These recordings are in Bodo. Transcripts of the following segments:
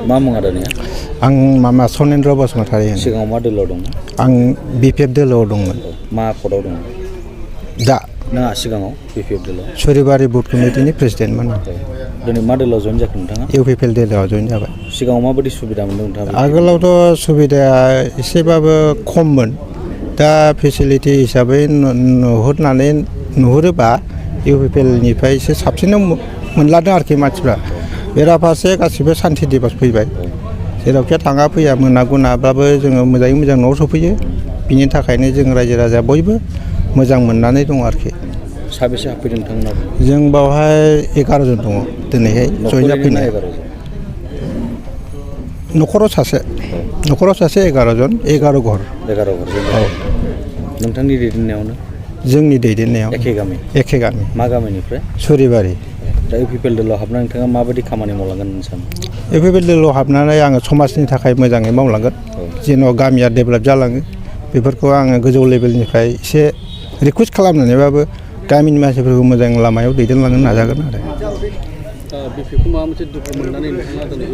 मा मुं आदानिया? आं मामा सनेन्द्र बसुमतारी होनो। सिगाङाव मा दोलोआव दंमोन? आं बिपिएफ दोलोआव दंमोन। मा पदआव दङ? दा नोंहा सिगाङाव बिपिएफ दोलोआव? सुरिबारि बुथ कमिटिनि प्रेसिडेन्टमोन। दिनै मा दोलोआव जइन जाखो नोंथाङा? इउपिपिएल दोलोआव जइन जाबाय। सिगाङाव माबायदि सुबिदा मोनदों नोंथाङा? आगोलावथ' सुबिदाया एसेबाबो खममोन। दा फेसिलिटि हिसाबै नुहुरोबा इउपिपिएलनिफ्राय एसे साबसिनाव मोनलादों आरोखि मानसिफ्रा। बेराफारसे गासिबो सान्थि दिबस फैबाय। जेरावखि थाङा फैया मोना गुनाबाबो जोङो मोजाङै मोजां न'आव सफैयो। बिनि थाखायनो जों रायजो राजा बयबो मोजां मोननानै दङ आरोखि। साबेसे हाबफैदों नोंथांमोनाव? जों बावहाय 11 जन दङ दिनैहाय जइन जाफैनाय। न'खराव सासे 11 जन 11 घर। 11 घर औ। नोंथांनि दैदेननायावनो? जोंनि दैदेननायाव एखे गामि। मा गामिनिफ्राय? सुरिबारि। दा इउपिपिएल दोलोआव हाबनानै नोंथाङा माबायदि खामानि मावलांगोन होनना सानो? इउपिपिएल दोलोआव हाबनानै आङो समाजनि थाखाय मोजाङै मावलांगोन। जेन' गामिया डेभेलप जालाङो बेफोरखौ आङो गोजौ लेभेलनिफ्राय एसे रिकुवेस्ट खालामनानैबाबो गामिनि मानसिफोरखौ मोजां लामायाव दैदेनलांनो नाजागोन आरो। बिपिएफखौ माबा मोनसे दुखु मोननानै नोंथाङा दिनै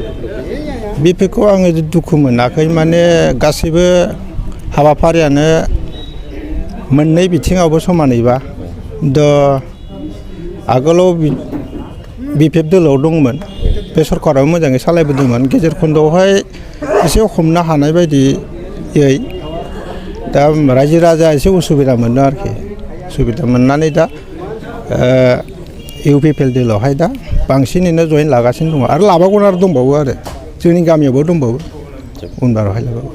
बिपिएफखौ आङो दुखु मोनाखै। माने गासैबो हाबाफारियानो मोननै बिथिङावबो समानैबा आगोलाव बिपिएफ दोलोआव दंमोन। बे सरकाराबो मोजाङै सालायबोदोंमोन। गेजेर खन्दआवहाय एसे हमनो हानाय बायदियै दा रायजो राजा एसे उसुबिदा मोनदों आरोखि। सुबिदा मोननानै दा इउपिपिएल दोलोआवहाय दा बांसिनैनो जइन लागासिनो दङ। आरो लाबावगोन आरो दंबावो आरो जोंनि गामियावबो दंबावो उनबारावहाय लाबावो।